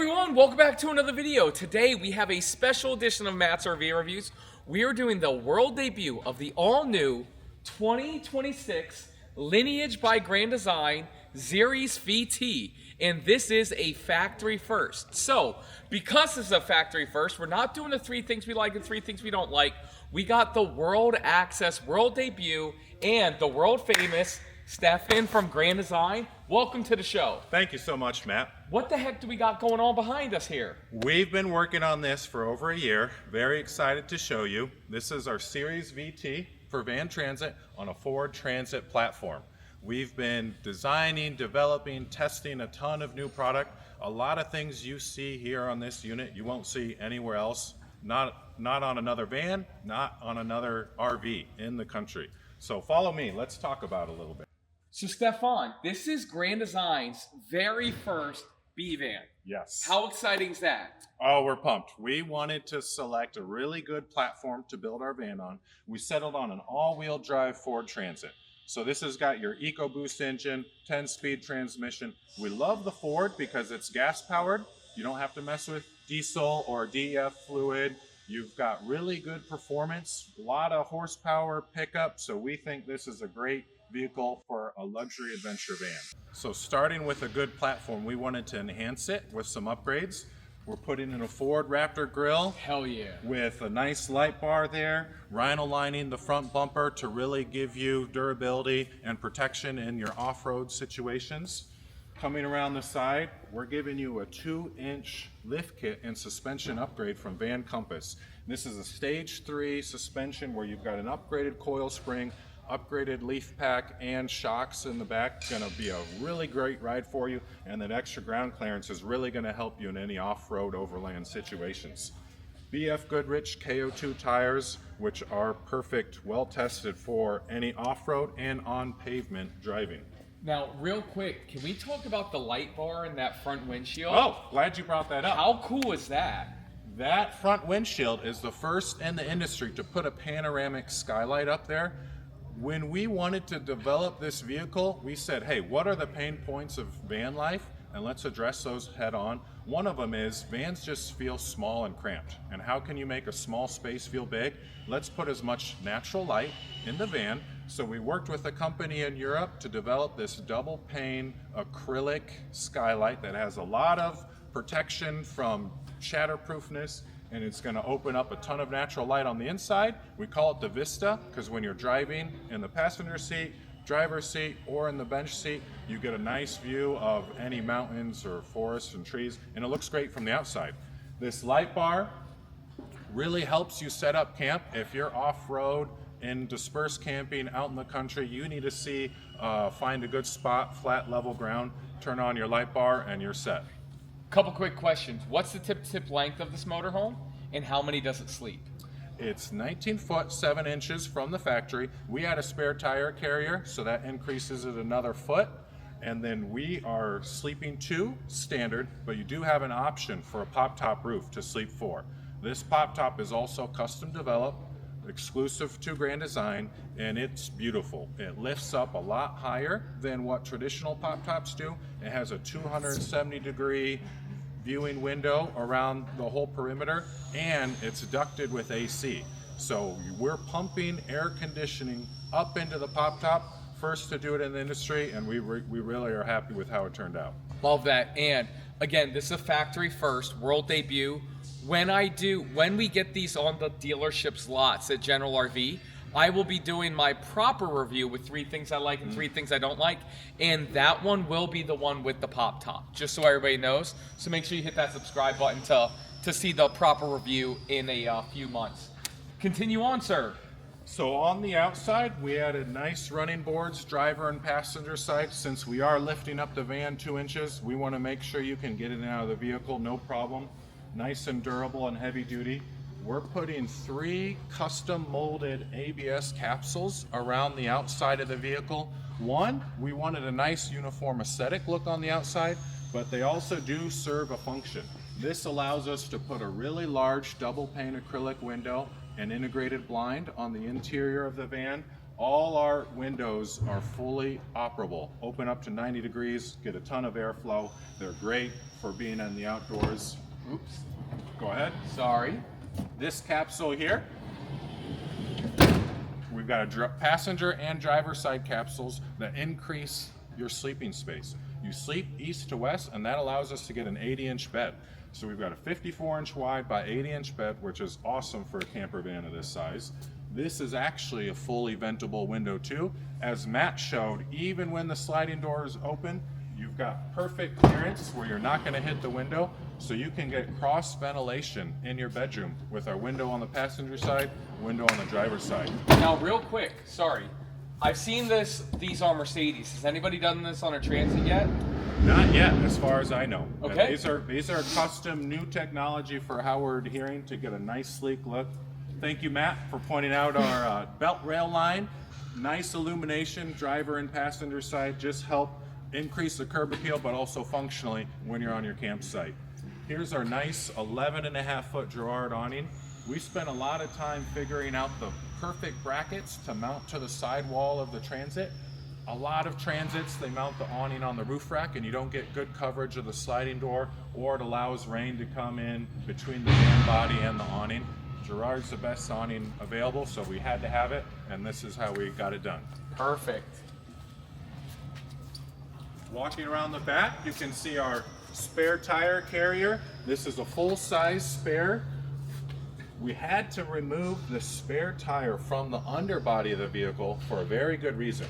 everyone, welcome back to another video. Today we have a special edition of Matt's RV Reviews. We are doing the world debut of the all-new 2026 Lineage by Grand Design Series VT, and this is a factory first. So, because this is a factory first, we're not doing the 3 things we like and 3 things we don't like. We got the world access world debut and the world famous Stefan from Grand Design. Welcome to the show. Thank you so much, Matt. What the heck do we got going on behind us here? We've been working on this for over a year. Very excited to show you. This is our Series VT for van transit on a Ford Transit platform. We've been designing, developing, testing a ton of new product. A lot of things you see here on this unit you won't see anywhere else. Not on another van, not on another RV in the country. So follow me, let's talk about it a little bit. So Stefan, this is Grand Design's very first B-Van. Yes. How exciting is that? Oh, we're pumped. We wanted to select a really good platform to build our van on. We settled on an all-wheel drive Ford Transit. So this has got your EcoBoost engine, 10-speed transmission. We love the Ford because it's gas-powered. You don't have to mess with diesel or DEF fluid. You've got really good performance, a lot of horsepower pickup. So we think this is a great vehicle for a luxury adventure van. So starting with a good platform, we wanted to enhance it with some upgrades. We're putting in a Ford Raptor grille. Hell yeah. With a nice light bar there, rhino lining the front bumper to really give you durability and protection in your off-road situations. Coming around the side, we're giving you a 2-inch lift kit and suspension upgrade from Van Compass. This is a stage 3 suspension where you've got an upgraded coil spring, upgraded leaf pack, and shocks in the back. It's going to be a really great ride for you, and that extra ground clearance is really going to help you in any off-road overland situations. BF Goodrich KO2 tires, which are perfect, well tested for any off-road and on pavement driving. Now, real quick, can we talk about the light bar in that front windshield? Oh, glad you brought that up. How cool is that? That front windshield is the first in the industry to put a panoramic skylight up there. When we wanted to develop this vehicle, we said, hey, what are the pain points of van life? And let's address those head on. One of them is vans just feel small and cramped. And how can you make a small space feel big? Let's put as much natural light in the van. So we worked with a company in Europe to develop this double pane acrylic skylight that has a lot of protection from shatterproofness, and it's going to open up a ton of natural light on the inside. We call it the Vista because when you're driving in the passenger seat, driver's seat, or in the bench seat, you get a nice view of any mountains or forests and trees, and it looks great from the outside. This light bar really helps you set up camp. If you're off-road in dispersed camping out in the country, you need to find a good spot, flat level ground, turn on your light bar, and you're set. Couple quick questions. What's the tip length of this motorhome, and how many does it sleep? It's 19 foot 7 inches from the factory. We had a spare tire carrier, so that increases it another foot. And then we are sleeping 2 standard, but you do have an option for a pop top roof to sleep 4. This pop top is also custom developed, exclusive to Grand Design, and it's beautiful. It lifts up a lot higher than what traditional pop tops do. It has a 270-degree viewing window around the whole perimeter, and it's ducted with AC. So we're pumping air conditioning up into the pop top, first to do it in the industry, and we really are happy with how it turned out. Love that. And again, this is a factory first, world debut. When we get these on the dealership's lots at General RV, I will be doing my proper review with 3 things I like and 3 things I don't like, and that one will be the one with the pop top, just so everybody knows. So make sure you hit that subscribe button to see the proper review in a few months. Continue on, sir. So on the outside, we added nice running boards, driver and passenger side. Since we are lifting up the van 2 inches, we want to make sure you can get in and out of the vehicle, no problem. Nice and durable and heavy duty. We're putting 3 custom molded ABS capsules around the outside of the vehicle. One, we wanted a nice uniform aesthetic look on the outside, but they also do serve a function. This allows us to put a really large double pane acrylic window and integrated blind on the interior of the van. All our windows are fully operable, open up to 90 degrees, get a ton of airflow. They're great for being in the outdoors. Oops. Go ahead. Sorry. This capsule here, we've got a passenger and driver side capsules that increase your sleeping space. You sleep east to west, and that allows us to get an 80-inch bed. So we've got a 54-inch wide by 80-inch bed, which is awesome for a camper van of this size. This is actually a fully ventable window too. As Matt showed, even when the sliding door is open, you've got perfect clearance where you're not going to hit the window, so you can get cross ventilation in your bedroom with our window on the passenger side, window on the driver's side. Now, real quick, sorry. I've seen these are Mercedes. Has anybody done this on a Transit yet? Not yet, as far as I know. Okay. These are custom new technology for how we're adhering to get a nice sleek look. Thank you, Matt, for pointing out our belt rail line. Nice illumination, driver and passenger side, just help increase the curb appeal, but also functionally when you're on your campsite. Here's our nice 11.5-foot Girard awning. We spent a lot of time figuring out the perfect brackets to mount to the side wall of the Transit. A lot of Transits, they mount the awning on the roof rack and you don't get good coverage of the sliding door, or it allows rain to come in between the van body and the awning. Girard's the best awning available, so we had to have it, and this is how we got it done. Perfect. Walking around the back, you can see our spare tire carrier. This is a full-size spare. We had to remove the spare tire from the underbody of the vehicle for a very good reason.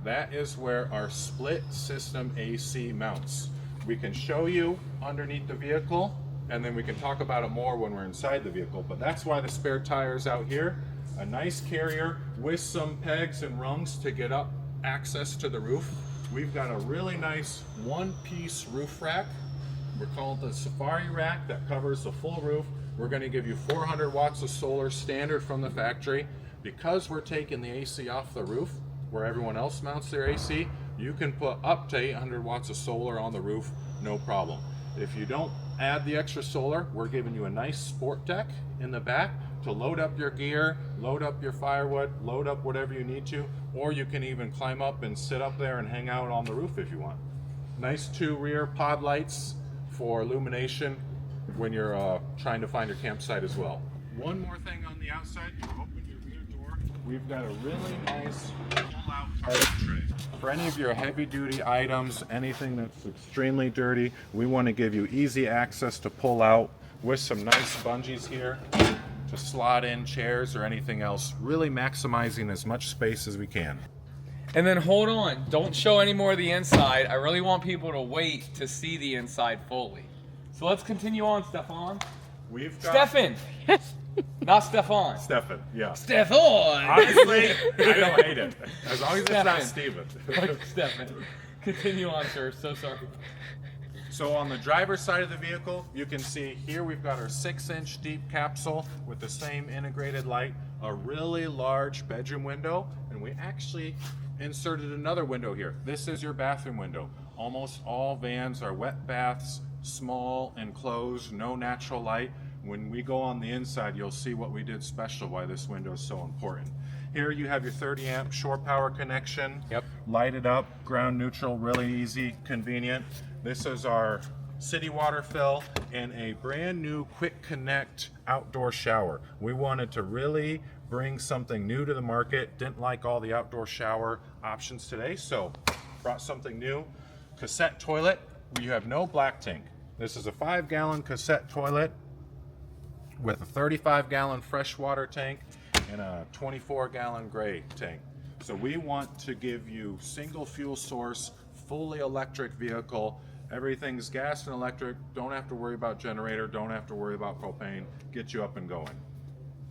That is where our split system AC mounts. We can show you underneath the vehicle, and then we can talk about it more when we're inside the vehicle, but that's why the spare tire is out here. A nice carrier with some pegs and rungs to get up access to the roof. We've got a really nice one-piece roof rack. We're calling it the Safari rack that covers the full roof. We're going to give you 400 watts of solar standard from the factory. Because we're taking the AC off the roof, where everyone else mounts their AC, you can put up to 800 watts of solar on the roof, no problem. If you don't add the extra solar, we're giving you a nice sport deck in the back to load up your gear, load up your firewood, load up whatever you need to, or you can even climb up and sit up there and hang out on the roof if you want. Nice 2 rear pod lights for illumination when you're trying to find your campsite as well. One more thing on the outside, you open your rear door, we've got a really nice pull-out cargo tray. For any of your heavy-duty items, anything that's extremely dirty, we want to give you easy access to pull out with some nice bungees here to slot in chairs or anything else, really maximizing as much space as we can. And then hold on, don't show any more of the inside. I really want people to wait to see the inside fully. So let's continue on, Stefan. We've got Stefan! Not Stefan. Stefan, yeah. Stefan! Honestly, I don't hate it. As long as it's not Steven. Stefan. Continue on, sir. So sorry. So on the driver's side of the vehicle, you can see here we've got our 6-inch deep capsule with the same integrated light, a really large bedroom window, and we actually inserted another window here. This is your bathroom window. Almost all vans are wet baths, small, enclosed, no natural light. When we go on the inside, you'll see what we did special, why this window is so important. Here you have your 30 amp shore power connection. Yep. Lighted up, ground neutral, really easy, convenient. This is our city water fill and a brand new quick connect outdoor shower. We wanted to really bring something new to the market. Didn't like all the outdoor shower options today, so brought something new. Cassette toilet. You have no black tank. This is a 5-gallon cassette toilet with a 35-gallon freshwater tank and a 24-gallon gray tank. So we want to give you single fuel source, fully electric vehicle. Everything's gas and electric. Don't have to worry about generator. Don't have to worry about propane. Get you up and going.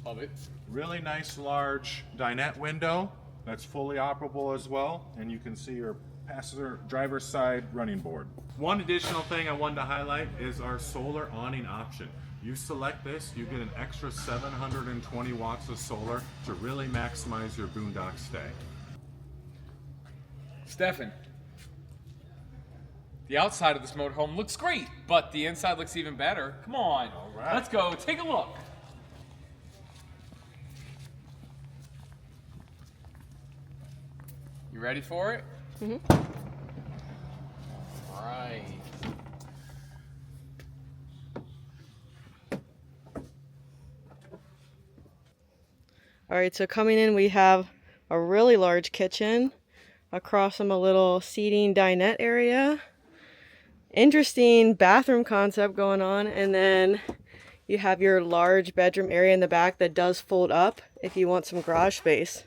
Love it. Really nice large dinette window that's fully operable as well. And you can see your passenger driver's side running board. One additional thing I wanted to highlight is our solar awning option. You select this, you get an extra 720 watts of solar to really maximize your boondock stay. Stefan, the outside of this motorhome looks great, but the inside looks even better. Come on, All right. Let's go. Take a look. You ready for it? Mm-hmm. All right. All right, so coming in, we have a really large kitchen. Across from a little seating dinette area. Interesting bathroom concept going on. And then you have your large bedroom area in the back that does fold up if you want some garage space.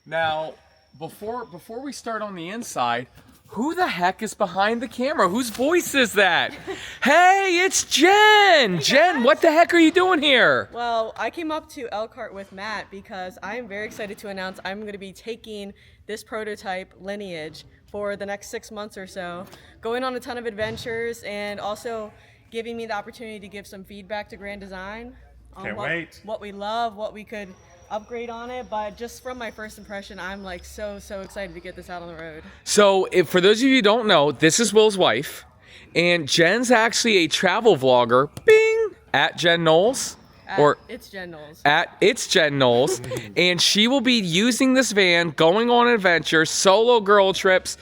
Now, before we start on the inside, who the heck is behind the camera? Whose voice is that? Hey, it's Jen! Hey, Jen, what the heck are you doing here? Well, I came up to Elkhart with Matt because I am very excited to announce I'm going to be taking this prototype Lineage for the next 6 months or so, going on a ton of adventures and also giving me the opportunity to give some feedback to Grand Design on what we love, what we could upgrade on it. But just from my first impression, I'm like so excited to get this out on the road. So for those of you who don't know, this is Will's wife, and Jen's actually a travel vlogger. Bing! At Jen Knowles. It's Jen Knowles. At It's Jen Knowles. And she will be using this van, going on adventures, solo girl trips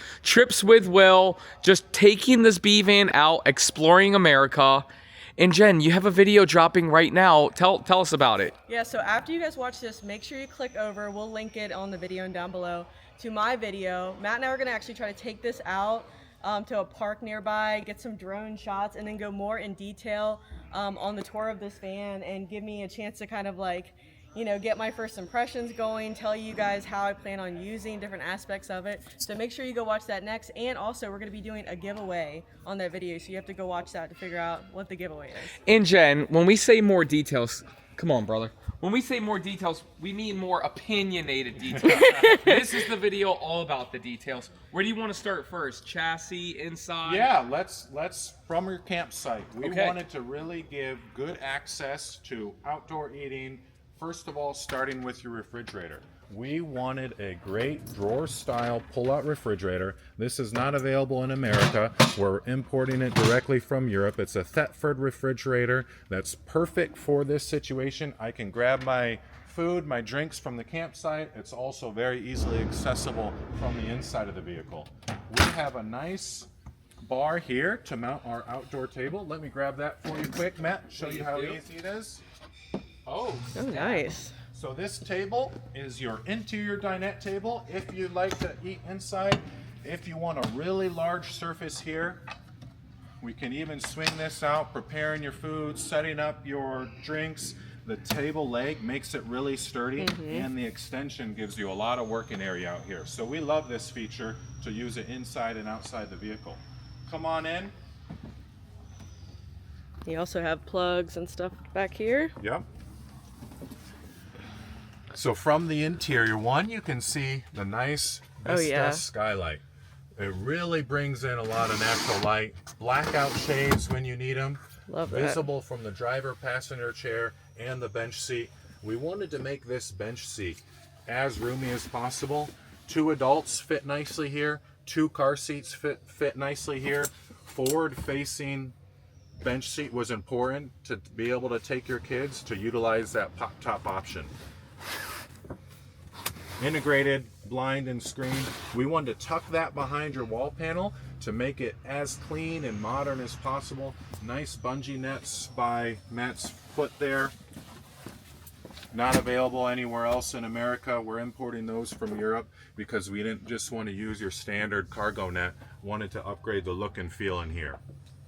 with Will, just taking this B van out, exploring America. And Jen, you have a video dropping right now. Tell us about it. Yeah, so after you guys watch this, make sure you click over. We'll link it on the video and down below to my video. Matt and I are going to actually try to take this out to a park nearby, get some drone shots, and then go more in detail on the tour of this van and give me a chance to kind of like, you know, get my first impressions going, tell you guys how I plan on using different aspects of it. So make sure you go watch that next. And also, we're going to be doing a giveaway on that video, so you have to go watch that to figure out what the giveaway is. And Jen, when we say more details, come on, brother. When we say more details, we mean more opinionated details. This is the video all about the details. Where do you want to start first? Chassis, inside? Yeah, let's from your campsite. We wanted to really give good access to outdoor eating. First of all, starting with your refrigerator. We wanted a great drawer-style pull-out refrigerator. This is not available in America. We're importing it directly from Europe. It's a Thetford refrigerator that's perfect for this situation. I can grab my food, my drinks from the campsite. It's also very easily accessible from the inside of the vehicle. We have a nice bar here to mount our outdoor table. Let me grab that for you quick, Matt. Show you how easy it is. Oh, nice. So this table is your interior dinette table if you like to eat inside. If you want a really large surface here, we can even swing this out, preparing your food, setting up your drinks. The table leg makes it really sturdy, and the extension gives you a lot of working area out here. So we love this feature to use it inside and outside the vehicle. Come on in. You also have plugs and stuff back here. Yep. So from the interior, you can see the nice Vista skylight. It really brings in a lot of natural light. Blackout shades when you need them. Love that. Visible from the driver passenger chair and the bench seat. We wanted to make this bench seat as roomy as possible. 2 adults fit nicely here. 2 car seats fit nicely here. Forward-facing bench seat was important to be able to take your kids to utilize that pop-top option. Integrated blind and screen. We wanted to tuck that behind your wall panel to make it as clean and modern as possible. Nice bungee nets by Matt's foot there. Not available anywhere else in America. We're importing those from Europe because we didn't just want to use your standard cargo net. Wanted to upgrade the look and feel in here.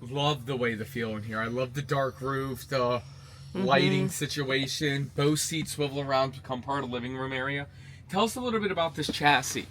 Love the way the feel in here. I love the dark roof, the lighting situation. Both seats swivel around to become part of the living room area. Tell us a little bit about this chassis.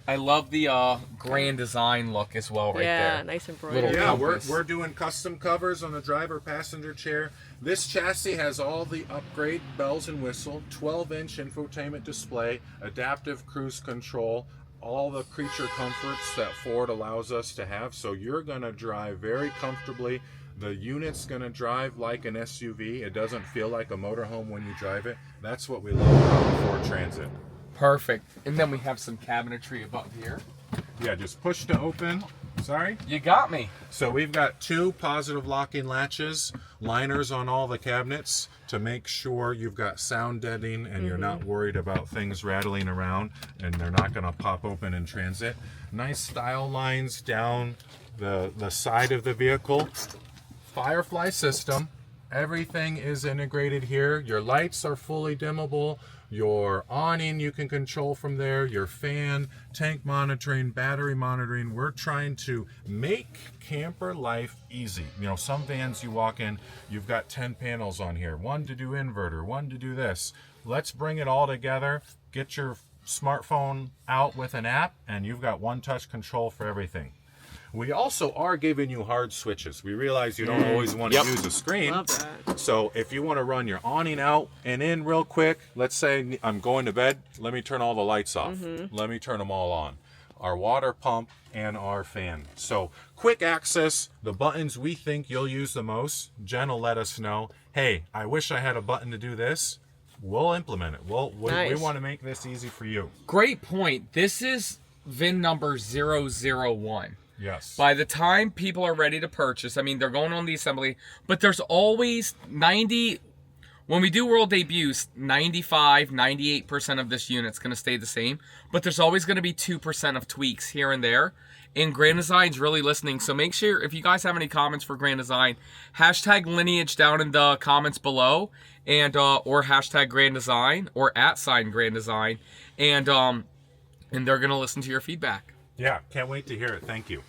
I love the Grand Design look as well right there. Yeah, nice embroidery. Yeah, we're doing custom covers on the driver passenger chair. This chassis has all the upgrade bells and whistle, 12-inch infotainment display, adaptive cruise control, all the creature comforts that Ford allows us to have. So you're going to drive very comfortably. The unit's going to drive like an SUV. It doesn't feel like a motorhome when you drive it. That's what we love about the Ford Transit. Perfect. And then we have some cabinetry above here. Yeah, just push to open. Sorry? You got me. So we've got 2 positive locking latches, liners on all the cabinets to make sure you've got sound deadening and you're not worried about things rattling around and they're not going to pop open in transit. Nice style lines down the side of the vehicle. Firefly system. Everything is integrated here. Your lights are fully dimmable. Your awning you can control from there. Your fan, tank monitoring, battery monitoring. We're trying to make camper life easy. You know, some vans you walk in, you've got 10 panels on here. One to do inverter, one to do this. Let's bring it all together. Get your smartphone out with an app and you've got one touch control for everything. We also are giving you hard switches. We realize you don't always want to use a screen. Love that. So if you want to run your awning out and in real quick, let's say I'm going to bed, let me turn all the lights off. Let me turn them all on. Our water pump and our fan. So quick access, the buttons we think you'll use the most. Jen will let us know, hey, I wish I had a button to do this. We'll implement it. We want to make this easy for you. Great point. This is VIN number 001. Yes. By the time people are ready to purchase, I mean, they're going on the assembly, but there's always 90, when we do world debuts, 95, 98% of this unit's going to stay the same, but there's always going to be 2% of tweaks here and there. And Grand Design's really listening, so make sure, if you guys have any comments for Grand Design, hashtag Lineage down in the comments below, and or hashtag Grand Design, or @ Grand Design, and they're going to listen to your feedback. Yeah, can't wait to hear it. Thank you.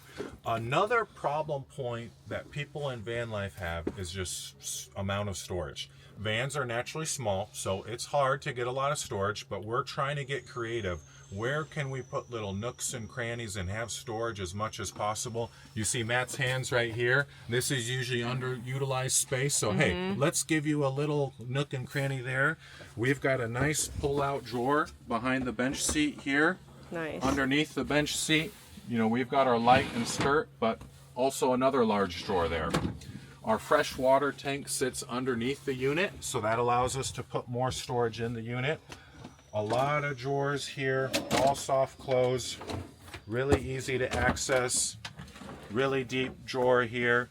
Another problem point that people in van life have is just amount of storage. Vans are naturally small, so it's hard to get a lot of storage, but we're trying to get creative. Where can we put little nooks and crannies and have storage as much as possible? You see Matt's hands right here. This is usually underutilized space, so hey, let's give you a little nook and cranny there. We've got a nice pull-out drawer behind the bench seat here. Nice. Underneath the bench seat, you know, we've got our light and skirt, but also another large drawer there. Our fresh water tank sits underneath the unit, so that allows us to put more storage in the unit. A lot of drawers here, all soft close, really easy to access, really deep drawer here.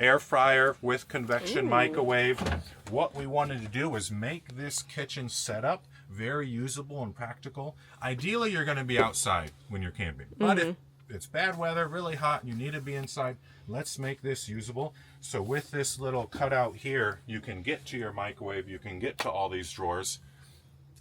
Air fryer with convection microwave. What we wanted to do was make this kitchen setup very usable and practical. Ideally, you're going to be outside when you're camping, but if it's bad weather, really hot, and you need to be inside, let's make this usable. So with this little cutout here, you can get to your microwave, you can get to all these drawers.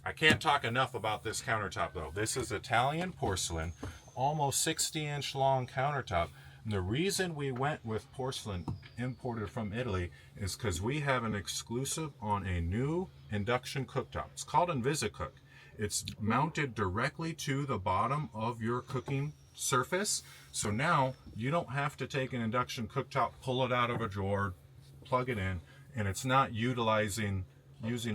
I can't talk enough about this countertop though. This is Italian porcelain, almost 60-inch long countertop. And the reason we went with porcelain imported from Italy is because we have an exclusive on a new induction cooktop. It's called InvisiCook. It's mounted directly to the bottom of your cooking surface. So now you don't have to take an induction cooktop, pull it out of a drawer, plug it in, and it's not using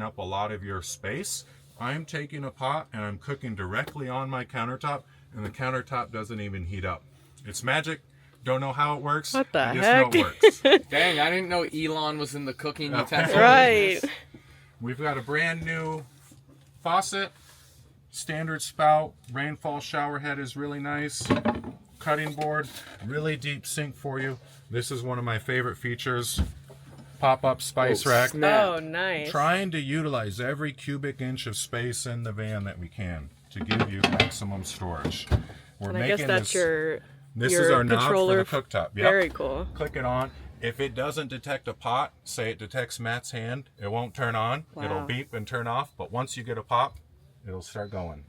up a lot of your space. I'm taking a pot and I'm cooking directly on my countertop, and the countertop doesn't even heat up. It's magic. Don't know how it works. What the I just heck? know it works. Dang, I didn't know Elon was in the cooking utensil Right. business. We've got a brand new faucet, standard spout, rainfall shower head is really nice. Cutting board, really deep sink for you. This is one of my favorite features. Pop-up spice rack. snap. Oh, nice. Trying to utilize every cubic inch of space in the van that we can to give you maximum storage. We're And I guess that's this your is our knob for controller. the cooktop. Yep. Very cool. Click it on. If it doesn't detect a pot, say it detects Matt's hand, it won't turn on. Wow. It'll beep and turn off, but once you get a pop, it'll start going.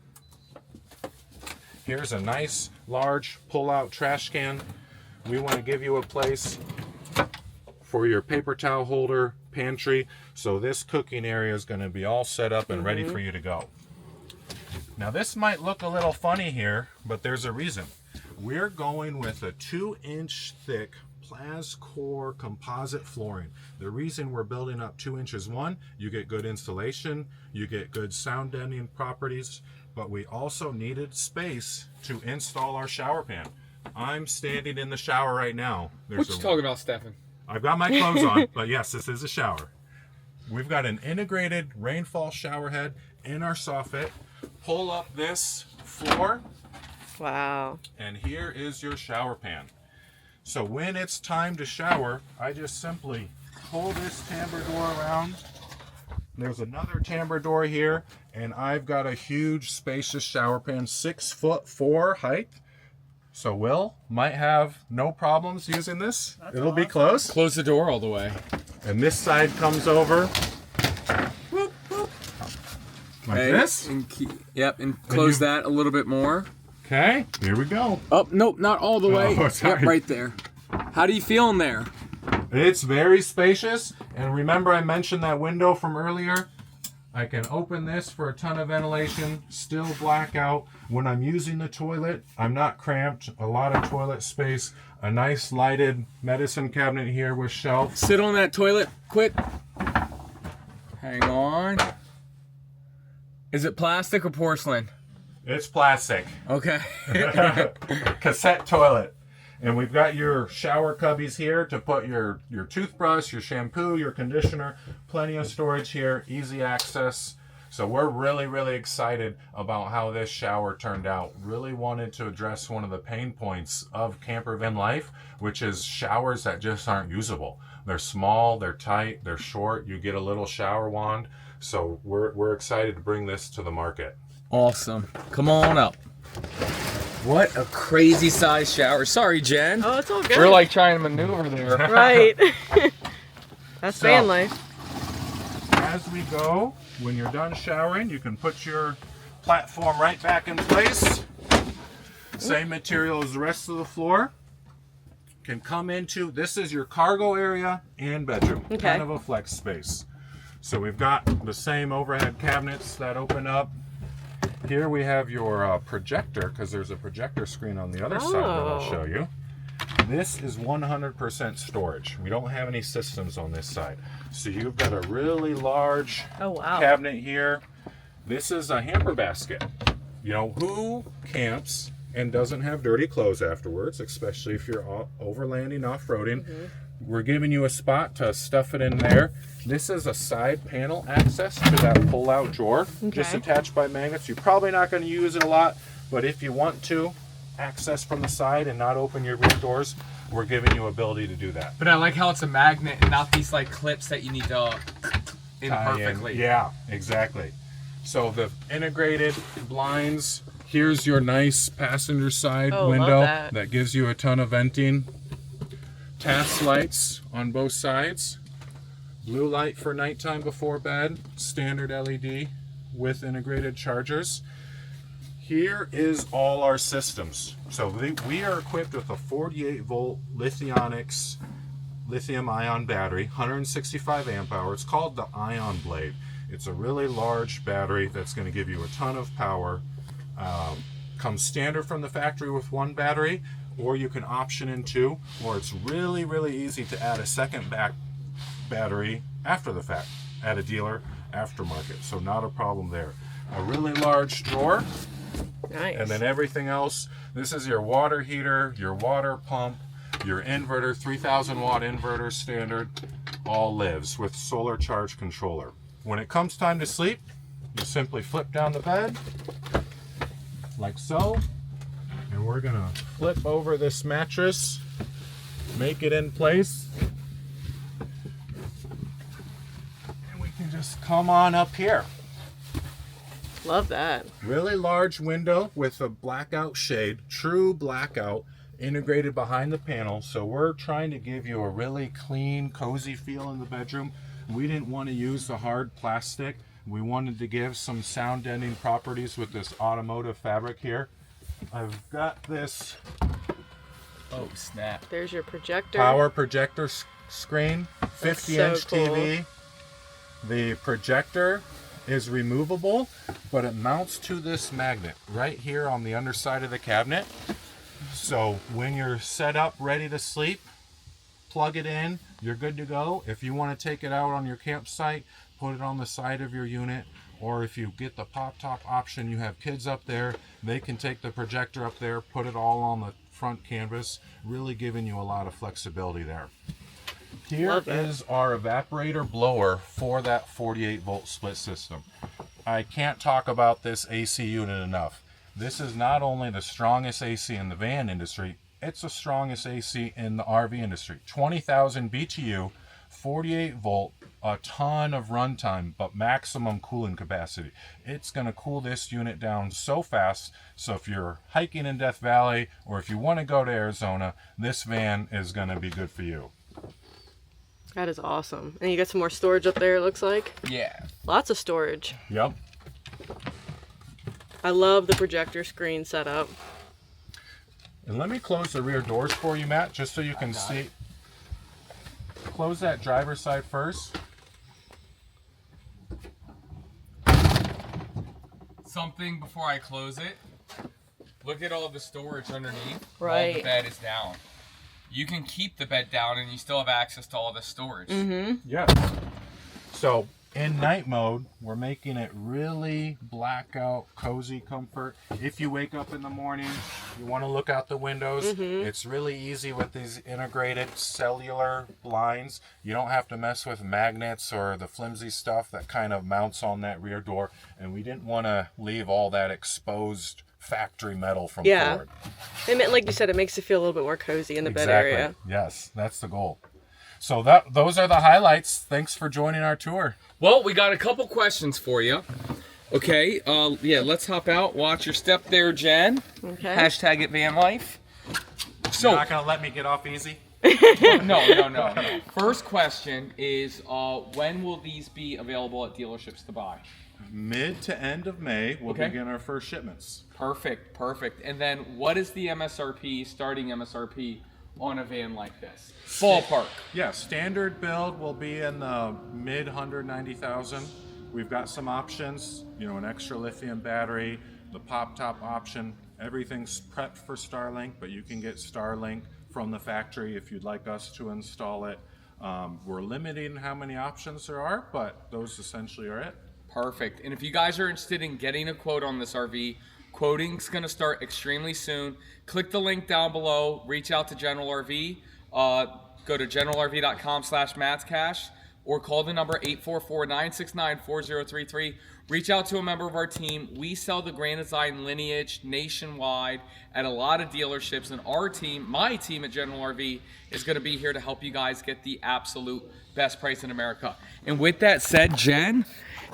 Here's a nice large pull-out trash can. We want to give you a place for your paper towel holder, pantry. So this cooking area is going to be all set up and ready for you to go. Now this might look a little funny here, but there's a reason. We're going with a 2-inch thick Plascore composite flooring. The reason we're building up 2 inches, one, you get good insulation, you get good sound deadening properties, but we also needed space to install our shower pan. I'm standing in the shower right now. What you talking about, Stefan? I've got my clothes on, but yes, this is a shower. We've got an integrated rainfall shower head in our soffit. Pull up this floor, Wow. and here is your shower pan. So when it's time to shower, I just simply pull this tambour door around. There's another tambour door here, and I've got a huge spacious shower pan, 6'4" height. So Will might have no problems using this. It'll be close. Close the door all the way. And this side comes over. Like this. And and close that a little bit more. Okay, here we go. Oh, nope, not all the way. Oh, sorry. Yep, right there. How do you feel in there? It's very spacious. And remember I mentioned that window from earlier? I can open this for a ton of ventilation, still black out. When I'm using the toilet, I'm not cramped. A lot of toilet space. A nice lighted medicine cabinet here with shelf. Sit on that toilet quick. Hang on. Is it plastic or porcelain? It's plastic. Okay. Cassette toilet. And we've got your shower cubbies here to put your toothbrush, your shampoo, your conditioner. Plenty of storage here, easy access. So we're really, really excited about how this shower turned out. Really wanted to address one of the pain points of camper van life, which is showers that just aren't usable. They're small, they're tight, they're short. You get a little shower wand. So we're excited to bring this to the market. Awesome. Come on up. What a crazy size shower. Sorry, Jen. Oh, it's all good. We're like trying to maneuver there. Right. That's So- van life. As we go, when you're done showering, you can put your platform right back in place. Same material as the rest of the floor. Can come into, this is your cargo area and bedroom. Okay. Kind of a flex space. So we've got the same overhead cabinets that open up. Here we have your projector, because there's a projector screen on the other side that I'll show you. This is 100% storage. We don't have any systems on this side. So you've got a really large cabinet here. This is a hamper basket. You know, who camps and doesn't have dirty clothes afterwards, especially if you're overlanding, off-roading. We're giving you a spot to stuff it in there. This is a side panel access to that pull-out drawer, just attached by magnets. You're probably not going to use it a lot, but if you want to access from the side and not open your rear doors, we're giving you ability to do that. But I like how it's a magnet and not these like clips that you need to in Tie in. perfectly. Yeah, exactly. So the integrated blinds, here's your nice passenger side window that gives you a ton of venting. Task lights on both sides. Blue light for nighttime before bed. Standard LED with integrated chargers. Here is all our systems. So we are equipped with a 48 volt Lithionics lithium ion battery, 165 amp hours. It's called the Ion Blade. It's a really large battery that's going to give you a ton of power. Comes standard from the factory with one battery, or you can option in two, or it's really, really easy to add a second battery after the fact at a dealer aftermarket. So not a problem there. A really large drawer. Nice. And then everything else, this is your water heater, your water pump, your inverter, 3000 watt inverter standard, all lives with solar charge controller. When it comes time to sleep, you simply flip down the bed like so, and we're gonna flip over this mattress, make it in place, and we can just come on up here. Love that. Really large window with a blackout shade, true blackout, integrated behind the panel. So we're trying to give you a really clean, cozy feel in the bedroom. We didn't want to use the hard plastic. We wanted to give some sound deadening properties with this automotive fabric here. I've got this Oh snap! There's your projector. power projector screen, 50-inch so cool. TV. The projector is removable, but it mounts to this magnet right here on the underside of the cabinet. So when you're set up, ready to sleep, plug it in, you're good to go. If you want to take it out on your campsite, put it on the side of your unit, or if you get the pop top option, you have kids up there, they can take the projector up there, put it all on the front canvas, really giving you a lot of flexibility there. Here is our evaporator blower for that 48 volt split system. I can't talk about this AC unit enough. This is not only the strongest AC in the van industry, it's the strongest AC in the RV industry. 20,000 BTU, 48 volt, a ton of runtime, but maximum cooling capacity. It's going to cool this unit down so fast, so if you're hiking in Death Valley or if you want to go to Arizona, this van is going to be good for you. That is awesome. And you got some more storage up there, it looks like. Yeah. Lots of storage. Yep. I love the projector screen setup. And let me close the rear doors for you, Matt, just so you can see. Close that driver's side first. Something before I close it. Look at all the storage underneath. Right. While the bed is down. You can keep the bed down and you still have access to all the storage. Mm-hmm. Yeah. So in night mode, we're making it really blackout, cozy comfort. If you wake up in the morning, you want to look out the windows. It's really easy with these integrated cellular blinds. You don't have to mess with magnets or the flimsy stuff that kind of mounts on that rear door. And we didn't want to leave all that exposed factory metal from Ford. And like you said, it makes it feel a little bit more cozy in the bed area. Yes, that's the goal. So those are the highlights. Thanks for joining our tour. Well, we got a couple questions for you. Okay, yeah, let's hop out. Watch your step there, Jen. Okay. Hashtag it van life. So, You're not gonna let me get off easy? no. First question is, when will these be available at dealerships to buy? Mid to end of May, we'll Okay. begin our first shipments. Perfect. And then what is the MSRP, starting MSRP on a van like this? Ballpark. Yeah, standard build will be in the mid 190,000. We've got some options, an extra lithium battery, the pop top option. Everything's prepped for Starlink, but you can get Starlink from the factory if you'd like us to install it. We're limiting how many options there are, but those essentially are it. Perfect. And if you guys are interested in getting a quote on this RV, quoting's going to start extremely soon. Click the link down below. Reach out to General RV. Go to generalrv.com/matscash or call the number 844-969-4033. Reach out to a member of our team. We sell the Grand Design Lineage nationwide at a lot of dealerships, and our team, my team at General RV, is going to be here to help you guys get the absolute best price in America. And with that said, Jen,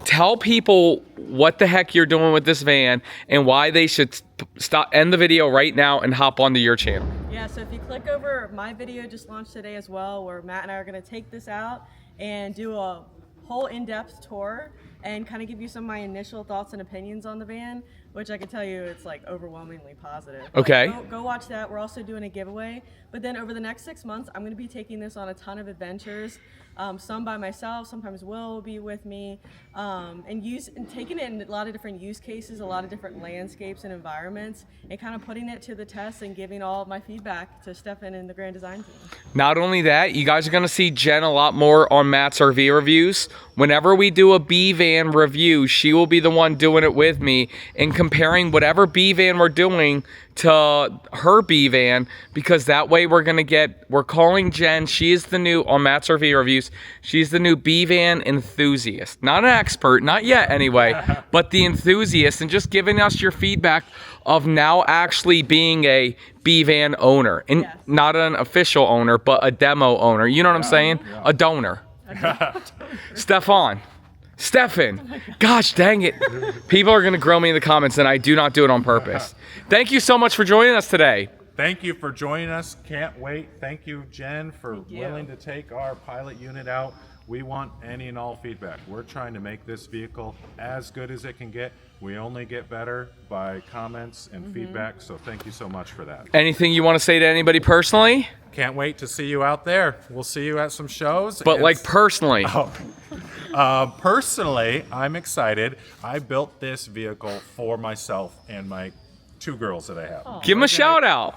tell people what the heck you're doing with this van and why they should end the video right now and hop onto your channel. Yeah, so if you click over, my video just launched today as well, where Matt and I are going to take this out and do a whole in-depth tour and kind of give you some of my initial thoughts and opinions on the van, which I can tell you it's like overwhelmingly positive. Okay. Go watch that. We're also doing a giveaway. But then over the next 6 months, I'm going to be taking this on a ton of adventures. Some by myself, sometimes Will be with me, and taking it in a lot of different use cases, a lot of different landscapes and environments, and kind of putting it to the test and giving all of my feedback to Stefan and the Grand Design team. Not only that, you guys are going to see Jen a lot more on Matt's RV reviews. Whenever we do a B van review, she will be the one doing it with me and comparing whatever B van we're doing to her B van, because that way we're calling Jen, she is the new, on Matt's RV reviews, she's the new B van enthusiast. Not an expert, not yet anyway, but the enthusiast, and just giving us your feedback of now actually being a B van owner, and Yes. not an official owner, but a demo owner. You know what I'm saying? Yeah. A donor. Stefan, gosh dang it. People are going to grill me in the comments, and I do not do it on purpose. Thank you so much for joining us today. Thank you for joining us. Can't wait. Thank you, Jen, for you. willing to take our pilot unit out. We want any and all feedback. We're trying to make this vehicle as good as it can get. We only get better by comments and feedback, so thank you so much for that. Anything you want to say to anybody personally? Can't wait to see you out there. We'll see you at some shows. But like personally. Personally, I'm excited. I built this vehicle for myself and my 2 girls that I have. Give them a shout out.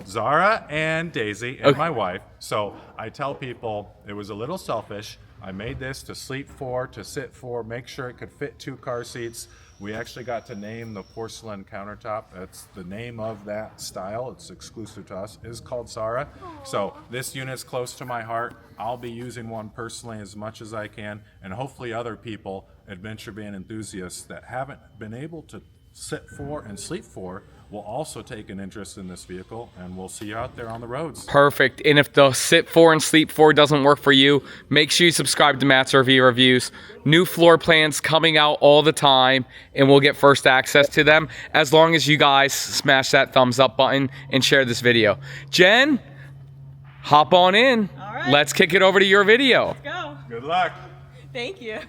Zara and Daisy and my wife. So I tell people it was a little selfish. I made this to sleep for, to sit for, make sure it could fit 2 car seats. We actually got to name the porcelain countertop. That's the name of that style. It's exclusive to us. It's called Zara. So this unit's close to my heart. I'll be using one personally as much as I can, and hopefully other people, adventure van enthusiasts that haven't been able to sit for and sleep for, will also take an interest in this vehicle, and we'll see you out there on the roads. Perfect. And if the sit for and sleep for doesn't work for you, make sure you subscribe to Matt's RV Reviews. New floor plans coming out all the time, and we'll get first access to them as long as you guys smash that thumbs up button and share this video. Jen, hop on in. All right. Let's kick it over to your video. Go. Good luck. Thank you.